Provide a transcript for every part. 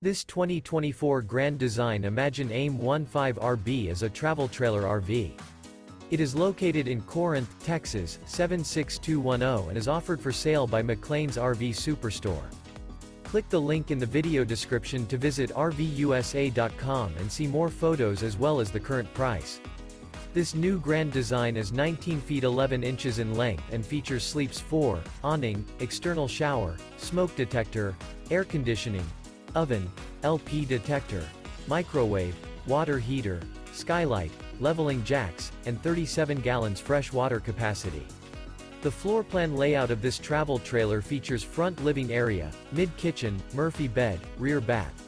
This 2024 Grand Design Imagine AIM 15RB is a travel trailer RV. It is located in Corinth, Texas, 76210 and is offered for sale by McClain's RV Superstore. Click the link in the video description to visit RVUSA.com and see more photos as well as the current price. This new Grand Design is 19 feet 11 inches in length and features sleeps 4, awning, external shower, smoke detector, air conditioning, oven, LP detector, microwave, water heater, skylight, leveling jacks, and 37 gallons fresh water capacity. The floor plan layout of this travel trailer features front living area, mid-kitchen, Murphy bed, rear bath.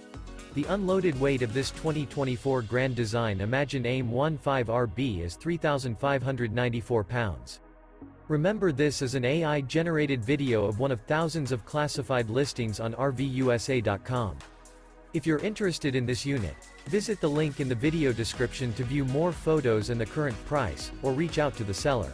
The unloaded weight of this 2024 Grand Design Imagine AIM 15RB is 3,594 pounds. Remember, this is an AI-generated video of one of thousands of classified listings on RVUSA.com. If you're interested in this unit, visit the link in the video description to view more photos and the current price, or reach out to the seller.